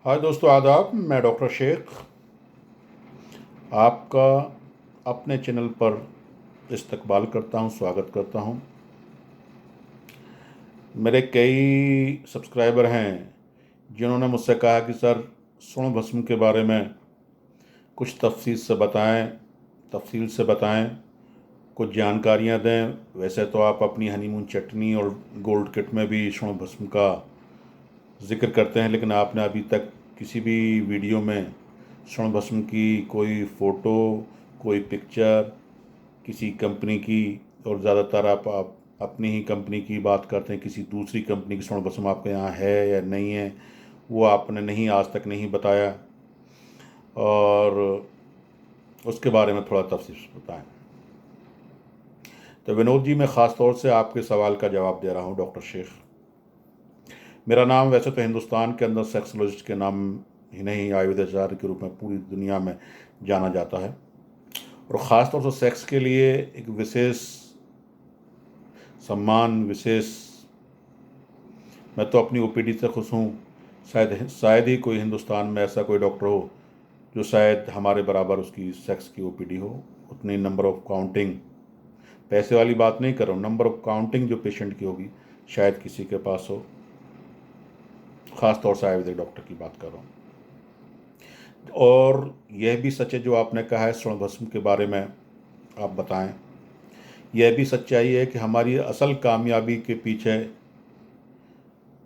हाय दोस्तों, आदाब। मैं डॉक्टर शेख आपका अपने चैनल पर इस्तकबाल करता हूं, स्वागत करता हूं। मेरे कई सब्सक्राइबर हैं जिन्होंने मुझसे कहा कि सर, स्वर्ण भस्म के बारे में कुछ तफसील से बताएं, कुछ जानकारियां दें। वैसे तो आप अपनी हनीमून चटनी और गोल्ड किट में भी स्वर्ण भस्म का जिक्र करते हैं, लेकिन आपने अभी तक किसी भी वीडियो में स्वर्ण भस्म की कोई फ़ोटो, कोई पिक्चर किसी कंपनी की, और ज़्यादातर आप अपनी ही कंपनी की बात करते हैं। किसी दूसरी कंपनी की स्वर्ण भस्म आपके यहाँ है या नहीं है, वो आपने नहीं, आज तक नहीं बताया। और उसके बारे में थोड़ा तफसील से बताएं। तो विनोद जी, मैं ख़ास तौर से आपके सवाल का जवाब दे रहा हूँ। डॉक्टर शेख मेरा नाम, वैसे तो हिंदुस्तान के अंदर सेक्सोलॉजिस्ट के नाम ही नहीं, आयुर्वेदाचार्य के रूप में पूरी दुनिया में जाना जाता है। और ख़ास तौर से सेक्स के लिए एक विशेष सम्मान, विशेष, मैं तो अपनी ओपीडी से खुश हूँ। शायद ही कोई हिंदुस्तान में ऐसा कोई डॉक्टर हो जो शायद हमारे बराबर उसकी सेक्स की ओपीडी हो। उतनी नंबर ऑफ काउंटिंग, पैसे वाली बात नहीं कर रहा हूँ, नंबर ऑफ काउंटिंग जो पेशेंट की होगी शायद किसी के पास हो। ख़ास तौर से आयुर्वेदिक डॉक्टर की बात कर रहा हूँ। और यह भी सच है जो आपने कहा है स्वर्ण भस्म के बारे में आप बताएं। यह भी सच्चाई है कि हमारी असल कामयाबी के पीछे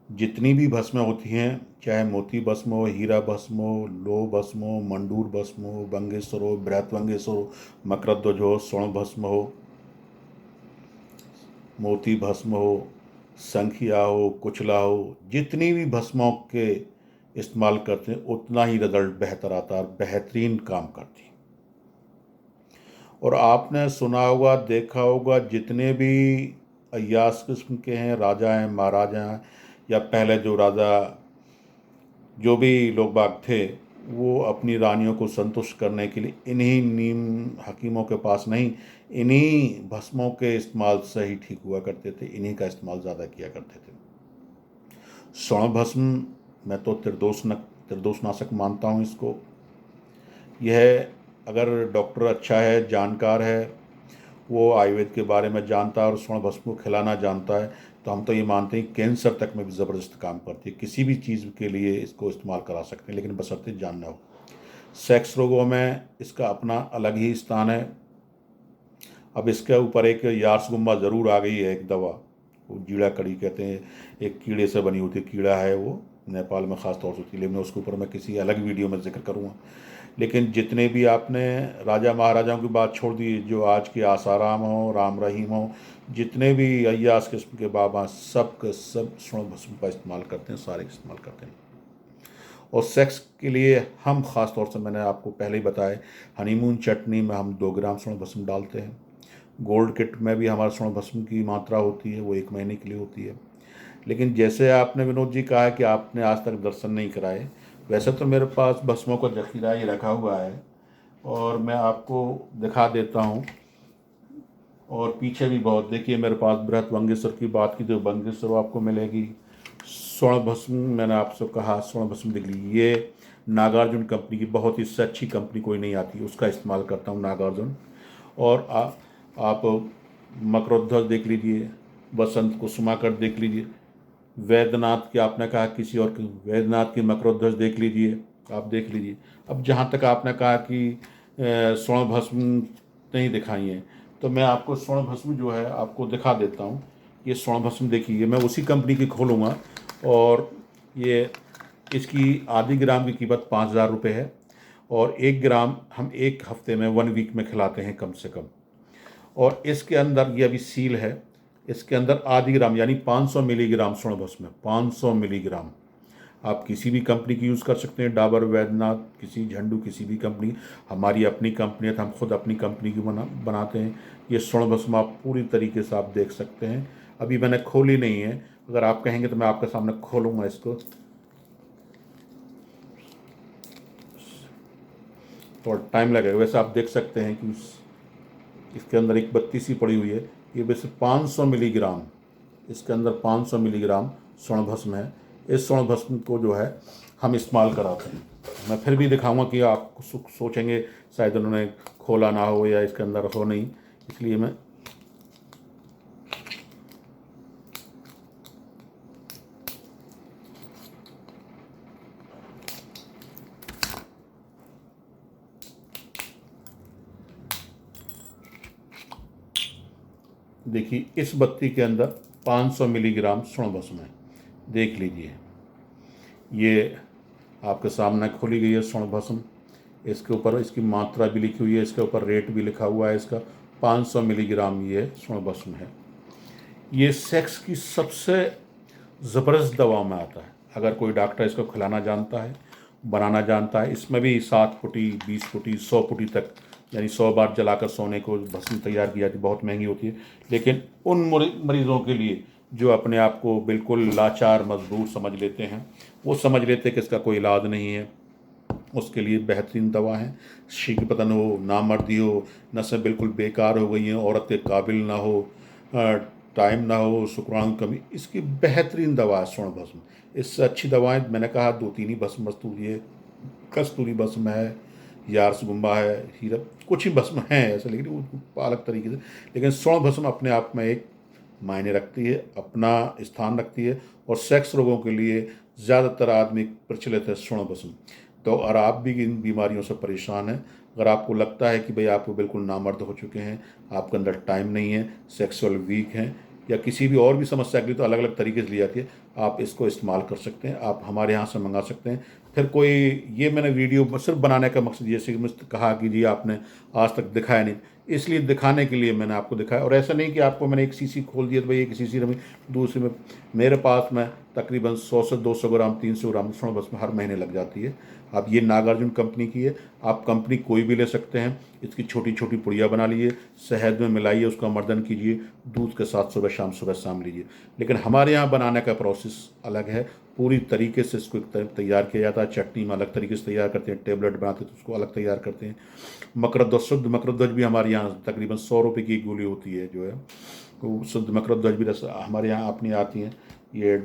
जितनी भी भस्में होती हैं, चाहे मोती भस्म हो, हीरा भस्म हो, लोह भस्म हो, मंडूर भस्म हो, बंगेश्वर हो, बृहत्वंगेश्वर हो, मकरध्वज हो, स्वर्ण भस्म हो, मोती भस्म हो, संखिया हो, कुचला हो, जितनी भी भस्मों के इस्तेमाल करते हैं उतना ही रिजल्ट बेहतर आता है और बेहतरीन काम करती है। और आपने सुना होगा, देखा होगा, जितने भी अय्यास किस्म के हैं, राजा हैं, महाराजा हैं, या पहले जो राजा, जो भी लोग बाग थे, वो अपनी रानियों को संतुष्ट करने के लिए इन्हीं नीम हकीमों के पास नहीं, इन्हीं भस्मों के इस्तेमाल से ही ठीक हुआ करते थे। इन्हीं का इस्तेमाल ज़्यादा किया करते थे। स्वर्ण भस्म मैं तो त्रिदोषनाशक मानता हूँ इसको। यह, अगर डॉक्टर अच्छा है, जानकार है, वो आयुर्वेद के बारे में जानता है और स्वर्ण भस्म को खिलाना जानता है, तो हम तो ये मानते हैं कैंसर तक में भी ज़बरदस्त काम करती है। किसी भी चीज़ के लिए इसको इस्तेमाल करा सकते हैं, लेकिन बशर्ते जानना हो। सेक्स रोगों में इसका अपना अलग ही स्थान है। अब इसके ऊपर एक यार्सगुम्बा ज़रूर आ गई है, एक दवा, वो जीड़ा कड़ी कहते हैं, एक कीड़े से बनी होती है, कीड़ा है वो, नेपाल में ख़ास तौर से होती है, लेकिन उसके ऊपर मैं किसी अलग वीडियो में जिक्र करूँगा। लेकिन जितने भी आपने राजा महाराजाओं की बात छोड़ दी, जो आज के आसाराम हो, राम रहीम हो, जितने भी अय्यास किस्म के बाबा, सब के सब स्वर्ण भस्म का इस्तेमाल करते हैं, सारे इस्तेमाल करते हैं। और सेक्स के लिए हम ख़ास तौर से, मैंने आपको पहले ही बताया, हनीमून चटनी में हम 2 ग्राम स्वर्ण भस्म डालते हैं। गोल्ड किट में भी हमारे स्वर्ण भस्म की मात्रा होती है, वो 1 महीने के लिए होती है। लेकिन जैसे आपने विनोद जी कहा कि आपने आज तक दर्शन नहीं कराए, वैसे तो मेरे पास भस्मों का जखीरा ही रखा हुआ है, और मैं आपको दिखा देता हूँ। और पीछे भी बहुत, देखिए मेरे पास बृहत्वंगेश्वर की बात की तो बंगेश्वर आपको मिलेगी। स्वर्ण भस्म मैंने आपसे कहा, स्वर्ण भस्म देख लीजिए, ये नागार्जुन कंपनी की, बहुत ही अच्छी कंपनी कोई नहीं आती, उसका इस्तेमाल करता हूँ, नागार्जुन। और आप मकरोध्वज देख लीजिए, बसंत कुसुमाकर देख लीजिए, वैद्यनाथ की आपने कहा किसी और की, वैद्यनाथ की मकरोध्वज देख लीजिए, आप देख लीजिए। अब जहाँ तक आपने कहा कि स्वर्ण भस्म नहीं दिखाई है, तो मैं आपको स्वर्ण भस्म जो है आपको दिखा देता हूँ। ये स्वर्ण भस्म देखिए, मैं उसी कंपनी की खोलूँगा, और ये, इसकी आधी ग्राम की कीमत 5,000 रुपये है, और 1 ग्राम हम एक हफ्ते में, 1 वीक में खिलाते हैं कम से कम। और इसके अंदर ये अभी सील है, इसके अंदर आधी ग्राम यानी 500 मिलीग्राम स्वर्ण भस्म है, 500 मिलीग्राम। आप किसी भी कंपनी की यूज़ कर सकते हैं, डाबर, वैद्यनाथ, किसी झंडू, किसी भी कंपनी। हमारी अपनी कंपनी है तो हम खुद अपनी कंपनी की बनाते हैं। ये स्वर्ण भस्म आप पूरी तरीके से आप देख सकते हैं। अभी मैंने खोली नहीं है, अगर आप कहेंगे तो मैं आपके सामने खोलूँगा इसको, थोड़ा टाइम लगेगा। वैसे आप देख सकते हैं कि इसके अंदर एक बत्ती सी पड़ी हुई है, ये वैसे 500 मिलीग्राम, इसके अंदर 500 मिलीग्राम स्वर्ण भस्म है। इस स्वर्ण भस्म को जो है हम इस्तेमाल कराते हैं। मैं फिर भी दिखाऊंगा कि आप सोचेंगे शायद उन्होंने खोला ना हो या इसके अंदर हो नहीं, इसलिए मैं देखिए इस बत्ती के अंदर 500 मिलीग्राम स्वर्ण भस्म है। देख लीजिए, ये आपके सामने खोली गई है स्वर्ण भस्म। इसके ऊपर इसकी मात्रा भी लिखी हुई है, इसके ऊपर रेट भी लिखा हुआ है इसका। 500 मिलीग्राम ये स्वर्ण भस्म है। ये सेक्स की सबसे ज़बरदस्त दवा में आता है। अगर कोई डॉक्टर इसको खिलाना जानता है, बनाना जानता है, इसमें भी 7 फुटी, 20 फुटी, 100 फुटी तक, यानी 100 बार जलाकर सोने को भस्म तैयार की जाती है। बहुत महंगी होती है, लेकिन उन मरीज़ों के लिए जो अपने आप को बिल्कुल लाचार मजबूर समझ लेते हैं, वो समझ लेते हैं कि इसका कोई इलाज नहीं है, उसके लिए बेहतरीन दवा है। शीघ्र पतन हो, नामर्दी हो, नसें बिल्कुल बेकार हो गई हैं, औरत के काबिल ना हो, टाइम ना हो, शुक्राणु कमी, इसकी बेहतरीन दवा है स्वर्ण भस्म। इससे अच्छी दवाएं मैंने कहा 2-3 ही भस्म वस्तु, ये कस्तूरी भस्म है, यारसगुम्बा है, हीरा, कुछ ही भस्म हैं ऐसे, लेकिन वो अलग तरीके से। लेकिन स्वर्ण भस्म अपने आप में एक मायने रखती है, अपना स्थान रखती है, और सेक्स रोगों के लिए ज़्यादातर आदमी प्रचलित है स्वर्ण भस्म। तो अगर आप भी इन बीमारियों से परेशान हैं, अगर आपको लगता है कि भाई आप बिल्कुल नामर्द हो चुके हैं, आपके अंदर टाइम नहीं है, सेक्सुअल वीक हैं, या किसी भी और भी समस्या के लिए, तो अलग अलग तरीके से ली जाती है, आप इसको इस्तेमाल कर सकते हैं। आप हमारे यहाँ से मंगा सकते हैं। फिर कोई, ये मैंने वीडियो सिर्फ बनाने का मकसद, जैसे कि मुझसे कहा कि जी आपने आज तक दिखाया नहीं, इसलिए दिखाने के लिए मैंने आपको दिखाया। और ऐसा नहीं कि आपको मैंने एक शीशी खोल दिया तो भाई एक शीशी रमी दूसरी में। मेरे पास में तकरीबन 100 से 200 ग्राम, 300 ग्राम स्वर्ण भस्म हर महीने लग जाती है। अब ये नागार्जुन कंपनी की है, आप कंपनी कोई भी ले सकते हैं। इसकी छोटी छोटी पुड़िया बना लीजिए, शहद में मिलाइए, उसका मर्दन कीजिए, दूध के साथ सुबह शाम लीजिए। लेकिन हमारे यहाँ बनाने का प्रोसेस अलग है, पूरी तरीके से इसको तैयार किया जाता है। चटनी में अलग तरीके से तैयार करते हैं, टेबलेट बनाते हैं तो उसको अलग तैयार करते हैं। मकरध्वज, शुद्ध मकरध्वज भी हमारे यहाँ तकरीबन 100 रुपये की एक गोली होती है जो है, तो शुद्ध मकरध्वज भी हमारे यहाँ अपनी आती हैं। ये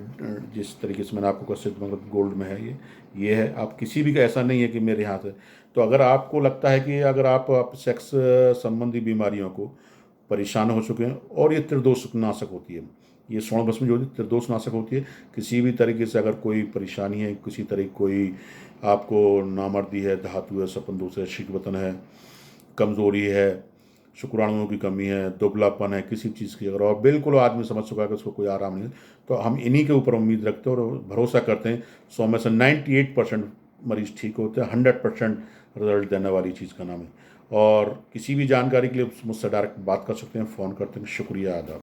जिस तरीके से मैंने आपको कहा सिद्ध मकरध्वज गोल्ड में है, ये है। आप किसी भी का ऐसा नहीं है कि मेरे यहाँ से। तो अगर आपको लगता है कि अगर आप सेक्स संबंधी बीमारियों को परेशान हो चुके हैं, और ये त्रिदोष नाशक होती है, ये स्वर्ण भस्म जो त्रिदोष नाशक होती है। किसी भी तरीके से अगर कोई परेशानी है, किसी तरह कोई आपको नामर्दी है, धातु है, सपन दोष है, शीघ्रवतन है, कमज़ोरी है, शुक्राणुओं की कमी है, दुबलापन है, किसी चीज़ की, अगर और बिल्कुल आदमी समझ चुका है कि उसको कोई आराम नहीं है, तो हम इन्हीं के ऊपर उम्मीद रखते हैं और भरोसा करते हैं। 100 में से 98% मरीज़ ठीक होते हैं। 100% रिजल्ट देने वाली चीज़ का नाम है। और किसी भी जानकारी के लिए मुझसे डायरेक्ट बात कर सकते हैं, फ़ोन करते हैं। शुक्रिया, आदाब।